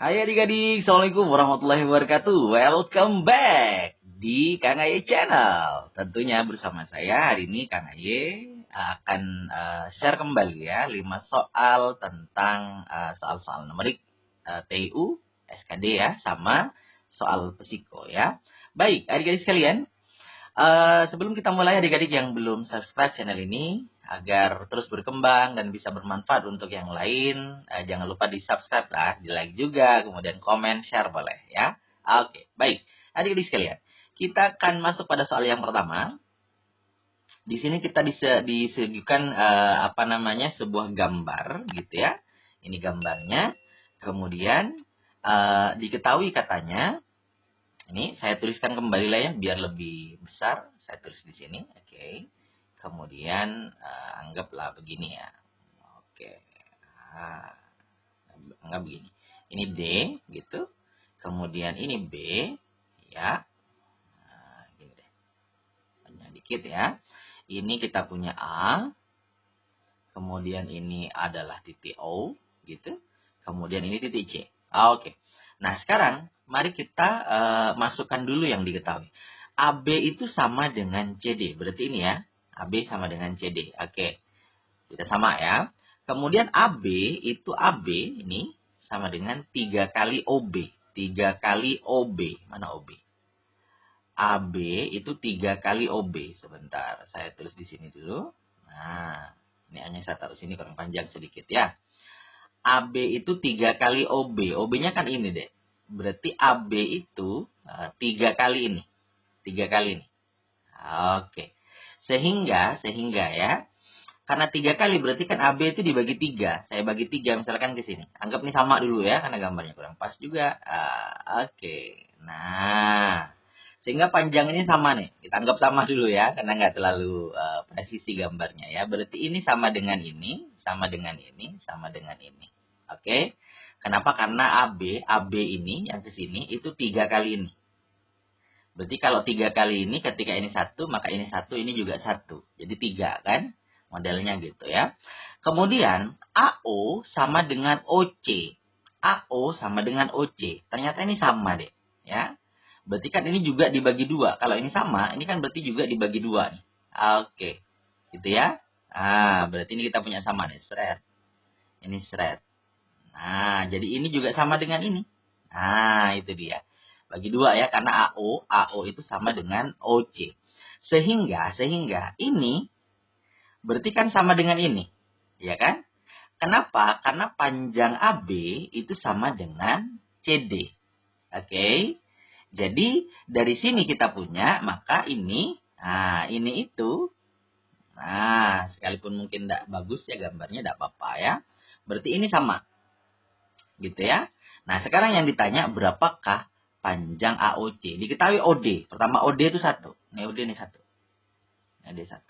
Hai adik-adik, Assalamualaikum warahmatullahi wabarakatuh. Welcome back di Kang Aye Channel. Tentunya bersama saya hari ini Kang Aye akan share kembali ya 5 soal tentang soal-soal numerik TIU, SKD ya, sama soal psiko ya. Baik, adik-adik sekalian, sebelum kita mulai, adik-adik yang belum subscribe channel ini, agar terus berkembang dan bisa bermanfaat untuk yang lain, jangan lupa di subscribe lah, di like juga, kemudian komen, share boleh ya. Oke, baik. Adik-adik sekalian, kita akan masuk pada soal yang pertama. Di sini kita disuguhkan sebuah gambar gitu ya. Ini gambarnya. Kemudian diketahui katanya, ini saya tuliskan kembali lah ya biar lebih besar. Saya tulis di sini, oke. Kemudian anggaplah begini ya. Oke. Anggap begini. Ini D gitu. Kemudian ini B ya. Gini deh. Banyak dikit ya. Ini kita punya A. Kemudian ini adalah titik O gitu. Kemudian ini titik C. Oke. Nah, sekarang mari kita masukkan dulu yang diketahui. AB itu sama dengan CD. Berarti ini ya. AB sama dengan CD. Oke. Kita sama ya. Kemudian AB ini sama dengan 3 kali OB. 3 kali OB. Mana OB? AB itu 3 kali OB. Sebentar. Saya tulis di sini dulu. Nah. Ini hanya saya taruh sini kurang panjang sedikit ya. AB itu 3 kali OB. OB-nya kan ini deh. Berarti AB itu 3 kali ini. 3 kali ini. Oke. Sehingga ya, karena 3 kali berarti kan AB itu dibagi 3. Saya bagi 3 misalkan ke sini. Anggap ini sama dulu ya, karena gambarnya kurang pas juga. Oke. Nah, sehingga panjang ini sama nih. Kita anggap sama dulu ya, karena nggak terlalu presisi gambarnya ya. Berarti ini sama dengan ini, sama dengan ini, sama dengan ini. Oke. Kenapa? Karena AB ini yang ke sini itu 3 kali ini. Berarti kalau 3 kali ini, ketika ini 1, maka ini 1, ini juga 1. Jadi 3 kan? Modelnya gitu ya. Kemudian AO sama dengan OC. AO sama dengan OC. Ternyata ini sama deh. Ya. Berarti kan ini juga dibagi 2. Kalau ini sama, ini kan berarti juga dibagi 2 nih. Oke. Gitu ya. Berarti ini kita punya sama nih. Shred. Ini shred. Nah, jadi ini juga sama dengan ini. Nah, itu dia. Bagi 2 ya, karena AO itu sama dengan OC. Sehingga ini berarti kan sama dengan ini. Ya kan? Kenapa? Karena panjang AB itu sama dengan CD. Oke. Jadi, dari sini kita punya, maka ini, ini itu. Nah, sekalipun mungkin tidak bagus ya gambarnya, tidak apa-apa ya. Berarti ini sama. Gitu ya. Nah, sekarang yang ditanya berapakah panjang AOC? Diketahui OD. Pertama OD itu 1. Ini OD ini 1. Ini OD 1.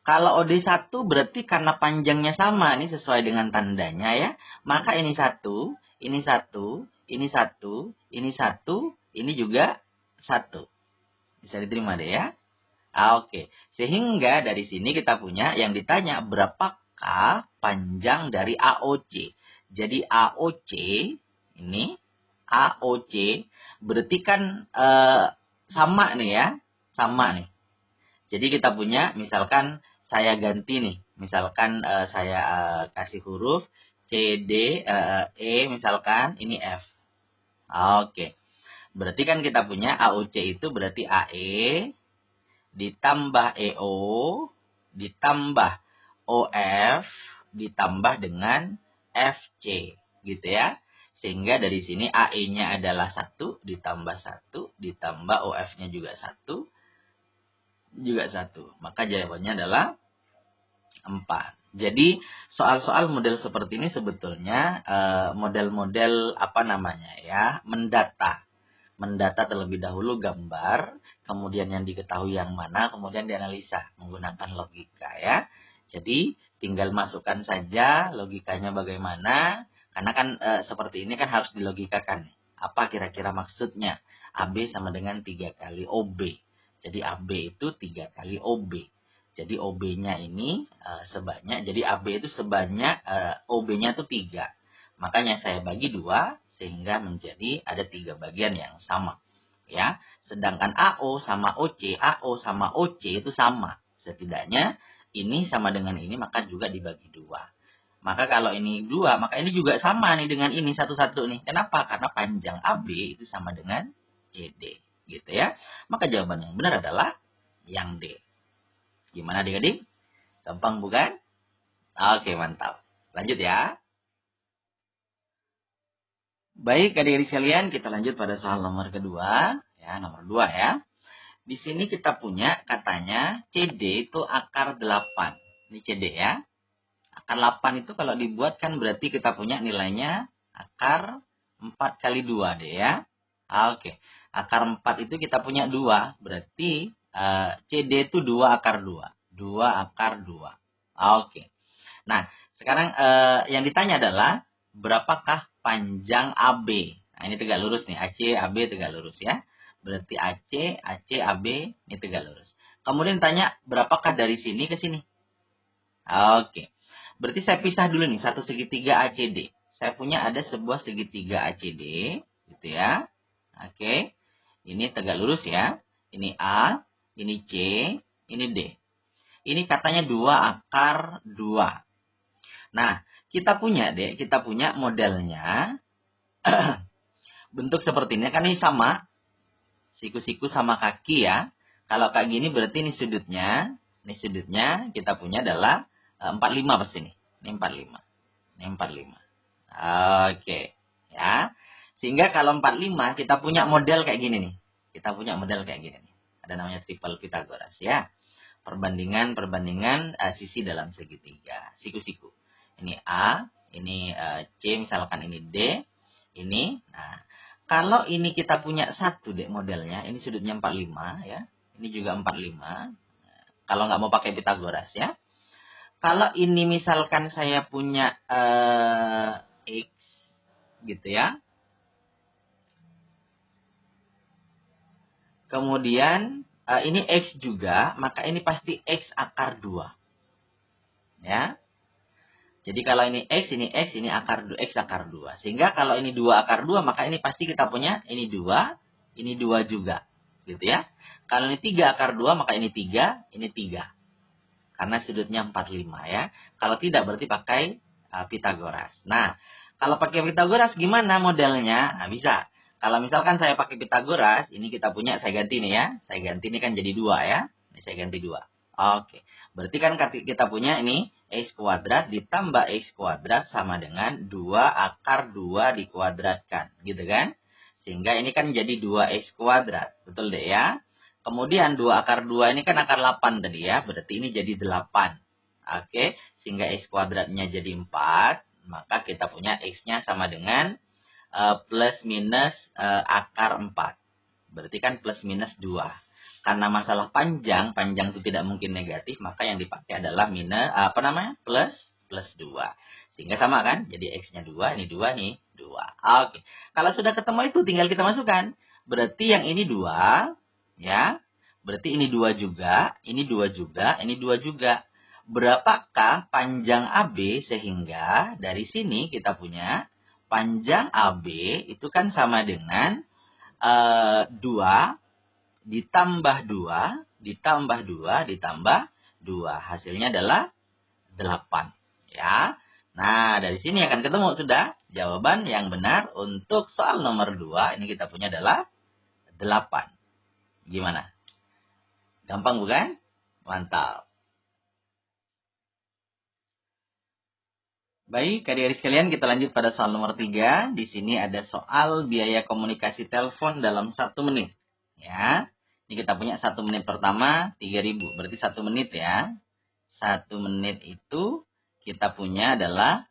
Kalau OD 1 berarti karena panjangnya sama. Ini sesuai dengan tandanya ya. Maka ini 1, ini 1, ini 1, ini 1, ini juga 1. Bisa diterima deh ya. Oke. Sehingga dari sini kita punya yang ditanya berapakah panjang dari AOC. Jadi AOC ini AOC berarti kan sama nih ya. Sama nih. Jadi kita punya misalkan saya ganti nih. Misalkan saya kasih huruf C, D, E misalkan ini F. Oke. Berarti kan kita punya AOC itu berarti AE ditambah EO ditambah OF ditambah dengan FC gitu ya. Sehingga dari sini AE-nya adalah 1 ditambah 1 ditambah OF-nya juga 1 juga 1. Maka jawabannya adalah 4. Jadi soal-soal model seperti ini sebetulnya model-model mendata terlebih dahulu gambar, kemudian yang diketahui yang mana, kemudian dianalisa menggunakan logika ya. Jadi tinggal masukkan saja logikanya bagaimana, karena kan seperti ini kan harus dilogikakan. Apa kira-kira maksudnya? AB sama dengan 3 kali OB. Jadi AB itu 3 kali OB. Jadi OB-nya ini sebanyak, jadi AB itu sebanyak, OB-nya itu 3. Makanya saya bagi 2, sehingga menjadi ada 3 bagian yang sama. Ya, sedangkan AO sama OC itu sama. Setidaknya ini sama dengan ini maka juga dibagi 2. Maka kalau ini 2, maka ini juga sama nih dengan ini satu-satu nih. Kenapa? Karena panjang AB itu sama dengan CD. Gitu ya. Maka jawaban yang benar adalah yang D. Gimana adik-adik? Gampang bukan? Oke, mantap. Lanjut ya. Baik, adik-adik sekalian, kita lanjut pada soal nomor kedua. Ya, nomor 2 ya. Di sini kita punya katanya CD itu akar 8. Ini CD ya. Akar 8 itu kalau dibuat kan berarti kita punya nilainya akar 4 kali 2 deh ya. Oke. Akar 4 itu kita punya 2. Berarti CD itu 2 akar 2. 2 akar 2. Oke. Nah, sekarang yang ditanya adalah berapakah panjang AB? Nah, ini tegak lurus nih. AC, AB tegak lurus ya. Berarti AC, AB, ini tegak lurus. Kemudian tanya berapakah dari sini ke sini? Oke. Berarti saya pisah dulu nih, satu segitiga ACD. Saya punya ada sebuah segitiga ACD, gitu ya. Oke. Ini tegak lurus ya. Ini A, ini C, ini D. Ini katanya 2 akar 2. Nah, kita punya modelnya. Bentuk seperti ini, kan ini sama. Siku-siku sama kaki ya. Kalau kayak gini berarti ini sudutnya. Ini sudutnya kita punya adalah 45 pasti nih. Ini 45. Ini 45. Oke. Ya. Sehingga kalau 45 kita punya model kayak gini nih. Kita punya model kayak gini nih. Ada namanya triple Pythagoras ya. Perbandingan sisi dalam segitiga. Siku-siku. Ini A, ini C, misalkan ini D, ini. Nah, kalau ini kita punya satu deh modelnya, ini sudutnya 45 ya. Ini juga 45. Kalau nggak mau pakai Pythagoras ya. Kalau ini misalkan saya punya X gitu ya. Kemudian ini X juga, maka ini pasti X akar 2. Ya. Jadi kalau ini X, ini akar 2, X akar 2. Sehingga kalau ini 2 akar 2, maka ini pasti kita punya ini 2 juga. Gitu ya. Kalau ini 3 akar 2, maka ini 3. Karena sudutnya 45 ya. Kalau tidak berarti pakai Pythagoras. Nah, kalau pakai Pythagoras gimana modelnya? Nah, bisa. Kalau misalkan saya pakai Pythagoras, ini kita punya, saya ganti nih ya. Saya ganti ini kan jadi 2 ya. Ini saya ganti 2. Oke. Berarti kan kita punya ini X kuadrat ditambah X kuadrat sama dengan 2 akar 2 dikuadratkan. Gitu kan? Sehingga ini kan jadi 2X kuadrat. Betul deh ya? Kemudian 2 akar 2 ini kan akar 8 tadi ya. Berarti ini jadi 8. Oke. Sehingga X kuadratnya jadi 4. Maka kita punya X-nya sama dengan plus minus akar 4. Berarti kan plus minus 2. Karena masalah panjang itu tidak mungkin negatif, maka yang dipakai adalah plus 2. Sehingga sama kan? Jadi X-nya 2, ini 2 nih, 2. Oke. Kalau sudah ketemu itu tinggal kita masukkan. Berarti yang ini 2, ya. Berarti ini 2 juga, ini 2 juga, ini 2 juga. Berapakah panjang AB sehingga dari sini kita punya panjang AB itu kan sama dengan 2 ditambah 2. Hasilnya adalah 8. Ya. Nah, dari sini akan ketemu sudah jawaban yang benar untuk soal nomor 2. Ini kita punya adalah 8. Gimana? Gampang bukan? Mantap. Baik, adik-adik sekalian, kita lanjut pada soal nomor 3. Di sini ada soal biaya komunikasi telepon dalam 1 menit. Ya, ini kita punya 1 menit pertama 3.000, berarti 1 menit ya. 1 menit itu kita punya adalah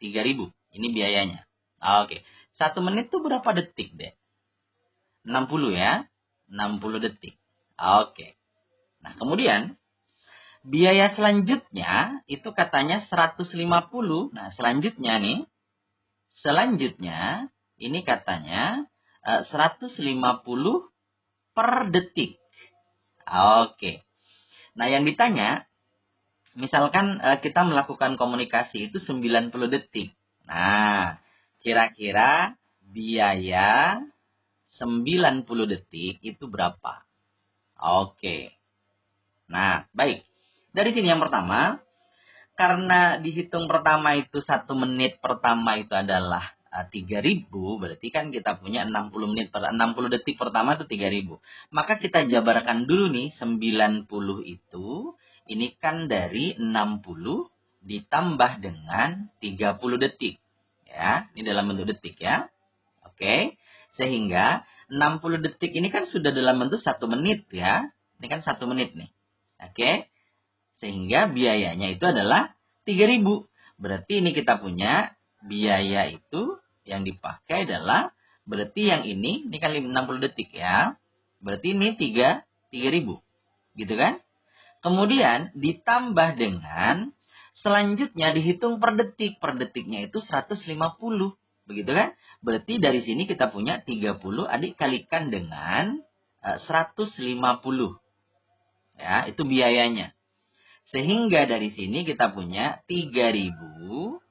3.000. Ini biayanya. Oke, 1 menit itu berapa detik deh? 60 ya, 60 detik. Oke. Nah, kemudian biaya selanjutnya itu katanya 150. Nah, selanjutnya ini katanya 150 per detik. Oke. Nah, yang ditanya, misalkan kita melakukan komunikasi itu 90 detik. Nah, kira-kira biaya 90 detik itu berapa? Oke. Nah, baik. Dari sini yang pertama, karena dihitung pertama itu 1 menit pertama itu adalah 3.000, berarti kan kita punya 60 detik pertama itu 3.000. Maka kita jabarkan dulu nih 90 itu, ini kan dari 60 ditambah dengan 30 detik. Ya, ini dalam bentuk detik ya. Oke. Sehingga 60 detik ini kan sudah dalam bentuk 1 menit ya. Ini kan 1 menit nih. Oke. Sehingga biayanya itu adalah 3.000. Berarti ini kita punya biaya itu yang dipakai adalah, berarti yang ini kan 60 detik ya. Berarti ini 3.000. Gitu kan? Kemudian ditambah dengan selanjutnya dihitung per detik. Per detiknya itu 150. Begitu kan? Berarti dari sini kita punya 30 adik kalikan dengan 150. Ya, itu biayanya. Sehingga dari sini kita punya 3.000.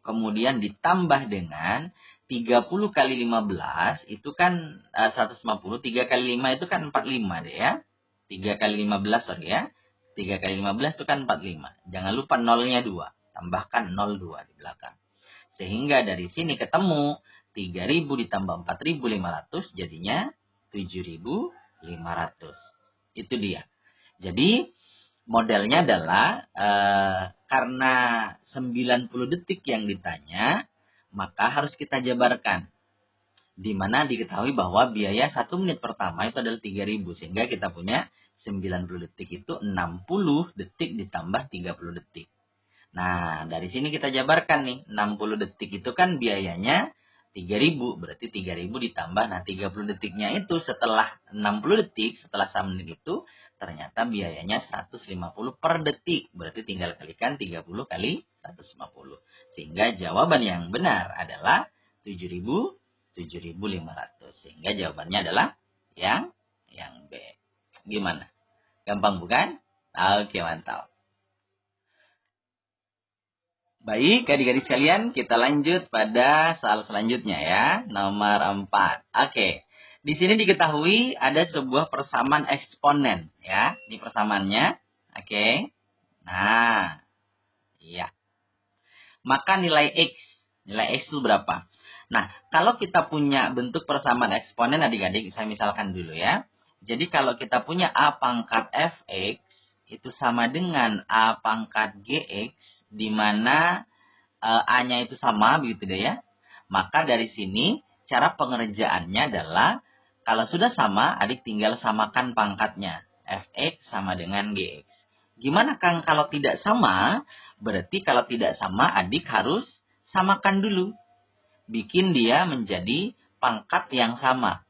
Kemudian ditambah dengan 30 kali 15 itu kan 150. 3 kali 5 itu kan 45 deh ya. 3 kali 15 sorry ya. 3 kali 15 itu kan 45. Jangan lupa nolnya 2. Tambahkan 02 di belakang. Sehingga dari sini ketemu 3.000 ditambah 4.500 jadinya 7.500. Itu dia. Jadi modelnya adalah karena 90 detik yang ditanya, maka harus kita jabarkan. Di mana diketahui bahwa biaya 1 menit pertama itu adalah 3.000. Sehingga kita punya 90 detik itu 60 detik ditambah 30 detik. Nah, dari sini kita jabarkan nih. 60 detik itu kan biayanya 3.000. Berarti 3.000 ditambah. Nah, 30 detiknya itu setelah 60 detik, setelah 1 menit itu, ternyata biayanya 150 per detik. Berarti tinggal kalikan 30 kali 150. Sehingga jawaban yang benar adalah 7.000, 7.500. Sehingga jawabannya adalah yang B. Gimana? Gampang bukan? Oke, mantap. Baik, adik-adik sekalian, kita lanjut pada soal selanjutnya ya. Nomor 4. Oke. Di sini diketahui ada sebuah persamaan eksponen ya. Ini persamaannya. Oke. Nah, iya. Maka nilai X itu berapa? Nah, kalau kita punya bentuk persamaan eksponen adik-adik, saya misalkan dulu ya. Jadi kalau kita punya A pangkat Fx itu sama dengan A pangkat Gx, di mana A-nya itu sama begitu deh ya. Maka dari sini cara pengerjaannya adalah kalau sudah sama, adik tinggal samakan pangkatnya. Fx sama dengan Gx. Gimana Kang kalau tidak sama? Berarti kalau tidak sama, adik harus samakan dulu. Bikin dia menjadi pangkat yang sama.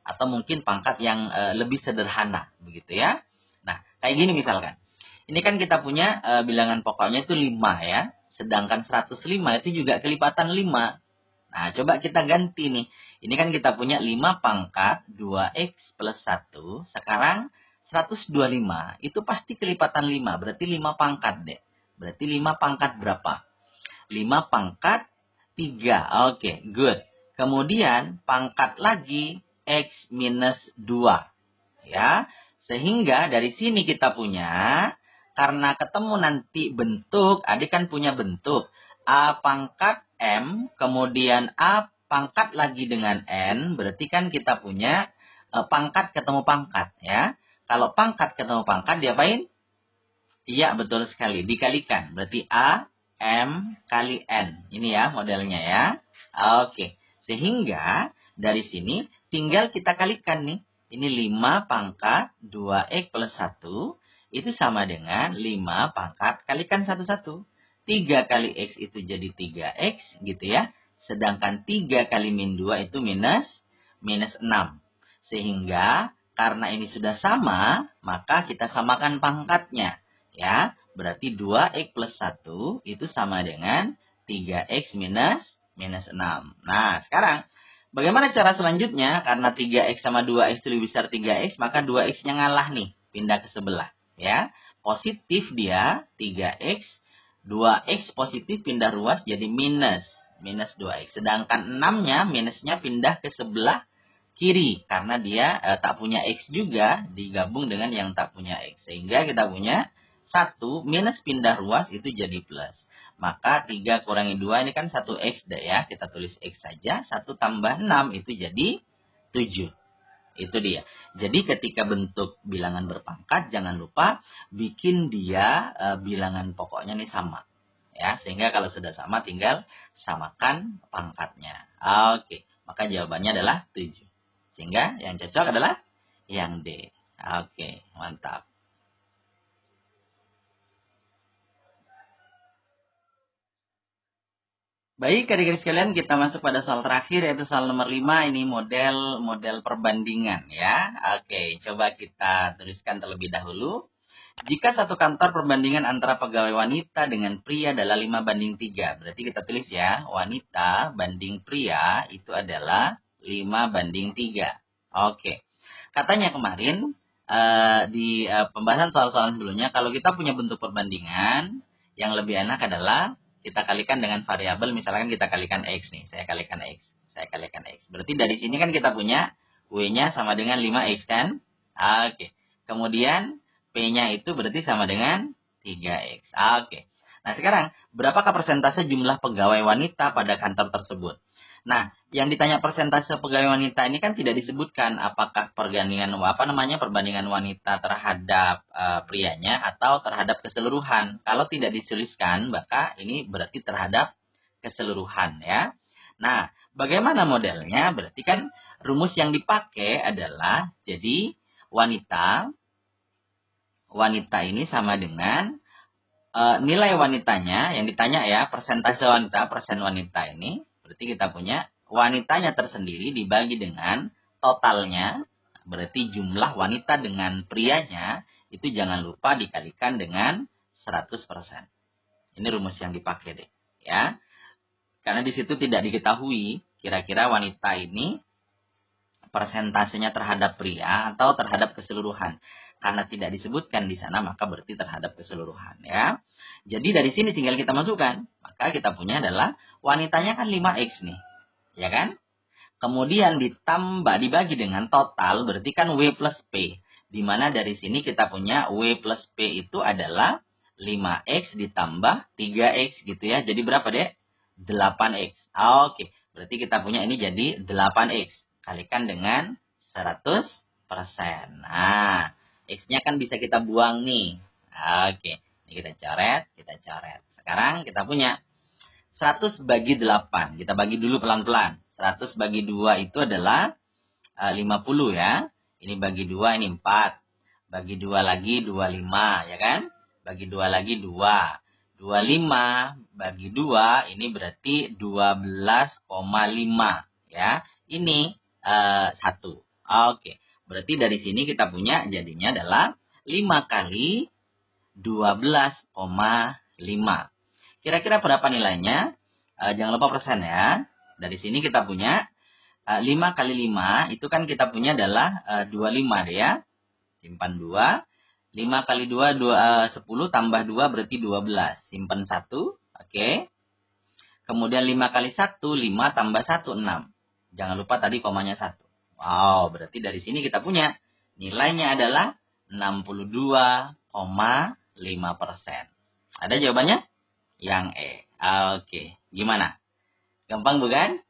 Atau mungkin pangkat yang lebih sederhana. Begitu ya. Nah, kayak gini misalkan. Ini kan kita punya bilangan pokoknya itu 5 ya. Sedangkan 105 itu juga kelipatan 5. Nah, coba kita ganti nih. Ini kan kita punya 5 pangkat 2x plus 1. Sekarang 125. Itu pasti kelipatan 5. Berarti 5 pangkat deh. Berarti 5 pangkat berapa? 5 pangkat 3. Oke, good. Kemudian pangkat lagi x minus 2. Ya. Sehingga dari sini kita punya, karena ketemu nanti bentuk, adik kan punya bentuk. A pangkat M, kemudian A pangkat lagi dengan N, berarti kan kita punya pangkat ketemu pangkat ya. Kalau pangkat ketemu pangkat diapain? Iya, betul sekali. Dikalikan. Berarti A, M, kali N. Ini ya modelnya ya. Oke. Sehingga dari sini tinggal kita kalikan nih. Ini 5 pangkat 2x plus 1. Itu sama dengan 5 pangkat kalikan 1, 1. 3 kali X itu jadi 3X gitu ya. Sedangkan 3 kali min 2 itu minus 6. Sehingga karena ini sudah sama, maka kita samakan pangkatnya. Ya, berarti 2X plus 1 itu sama dengan 3X minus 6. Nah, sekarang bagaimana cara selanjutnya? Karena 3X sama 2X itu lebih besar 3X, maka 2X-nya ngalah nih, pindah ke sebelah. Ya, positif dia 3x, 2x positif pindah ruas jadi minus minus 2X. Sedangkan 6-nya minusnya pindah ke sebelah kiri. Karena dia tak punya X juga digabung dengan yang tak punya X. Sehingga kita punya 1 minus pindah ruas itu jadi plus. Maka 3 kurangi 2 ini kan 1X deh ya. Kita tulis X saja. 1 tambah 6 itu jadi 7. Itu dia. Jadi ketika bentuk bilangan berpangkat, jangan lupa bikin dia bilangan pokoknya nih sama. Ya, sehingga kalau sudah sama tinggal samakan pangkatnya. Oke, maka jawabannya adalah 7. Sehingga yang cocok adalah yang D. Oke, mantap. Baik, adik-adik sekalian, kita masuk pada soal terakhir, yaitu soal nomor 5. Ini model perbandingan ya. Oke, coba kita tuliskan terlebih dahulu. Jika satu kantor perbandingan antara pegawai wanita dengan pria adalah 5:3. Berarti kita tulis ya, wanita banding pria itu adalah 5:3. Oke. Katanya kemarin di pembahasan soal-soal sebelumnya, kalau kita punya bentuk perbandingan, yang lebih enak adalah kita kalikan dengan variabel, misalkan kita kalikan X nih. Saya kalikan X. Berarti dari sini kan kita punya W-nya sama dengan 5X kan? Oke. Kemudian P-nya itu berarti sama dengan 3X. Oke. Nah sekarang, berapakah persentase jumlah pegawai wanita pada kantor tersebut? Nah, yang ditanya persentase pegawai wanita ini kan tidak disebutkan apakah perbandingan wanita terhadap prianya atau terhadap keseluruhan. Kalau tidak dituliskan, maka ini berarti terhadap keseluruhan ya. Nah, bagaimana modelnya? Berarti kan rumus yang dipakai adalah jadi wanita ini sama dengan nilai wanitanya yang ditanya ya, persentase wanita, persen wanita ini. Berarti kita punya wanitanya tersendiri dibagi dengan totalnya. Berarti jumlah wanita dengan prianya itu jangan lupa dikalikan dengan 100%. Ini rumus yang dipakai deh. Ya. Karena di situ tidak diketahui kira-kira wanita ini persentasenya terhadap pria atau terhadap keseluruhan. Karena tidak disebutkan di sana, maka berarti terhadap keseluruhan ya. Jadi dari sini tinggal kita masukkan. Maka kita punya adalah wanitanya kan 5X nih. Ya kan? Kemudian dibagi dengan total, berarti kan W plus P. Dimana dari sini kita punya W plus P itu adalah 5X ditambah 3X gitu ya. Jadi berapa deh? 8X. Oke. Berarti kita punya ini jadi 8X. Kalikan dengan 100%. Nah, X-nya kan bisa kita buang nih. Oke. Ini kita coret. Sekarang kita punya 100 bagi 8. Kita bagi dulu pelan-pelan. 100 bagi 2 itu adalah 50 ya. Ini bagi 2, ini 4. Bagi 2 lagi 25 ya kan. Bagi 2 lagi 2. 25 bagi 2 ini berarti 12,5 ya. Ini 1. Oke. Berarti dari sini kita punya jadinya adalah 5 kali 12,5. Kira-kira berapa nilainya? Jangan lupa persen ya. Dari sini kita punya 5 kali 5 itu kan kita punya adalah 25 deh ya. Simpan 2. 5 kali 2, 10 tambah 2 berarti 12. Simpan 1. Oke. Kemudian 5 kali 1, 5 tambah 1, 6. Jangan lupa tadi komanya 1. Wow, berarti dari sini kita punya nilainya adalah 62,5%. Ada jawabannya? Yang E. Oke, gimana? Gampang bukan?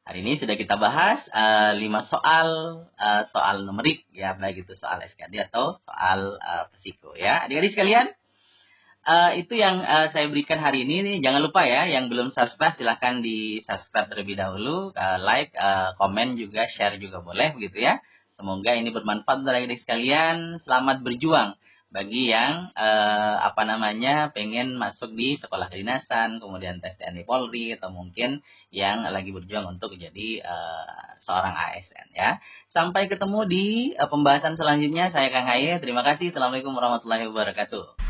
Hari ini sudah kita bahas 5 soal numerik ya, baik itu soal SKD atau soal Psiko ya. Adik-adik sekalian, itu yang saya berikan hari ini nih. Jangan lupa ya, yang belum subscribe silahkan di subscribe terlebih dahulu, like, komen juga, share juga boleh begitu ya. Semoga ini bermanfaat untuk adik-adik sekalian. Selamat berjuang bagi yang pengen masuk di sekolah kedinasan, kemudian tes TNI Polri, atau mungkin yang lagi berjuang untuk jadi seorang ASN ya. Sampai ketemu di pembahasan selanjutnya. Saya Kang Haye. Terima kasih. Assalamualaikum warahmatullahi wabarakatuh.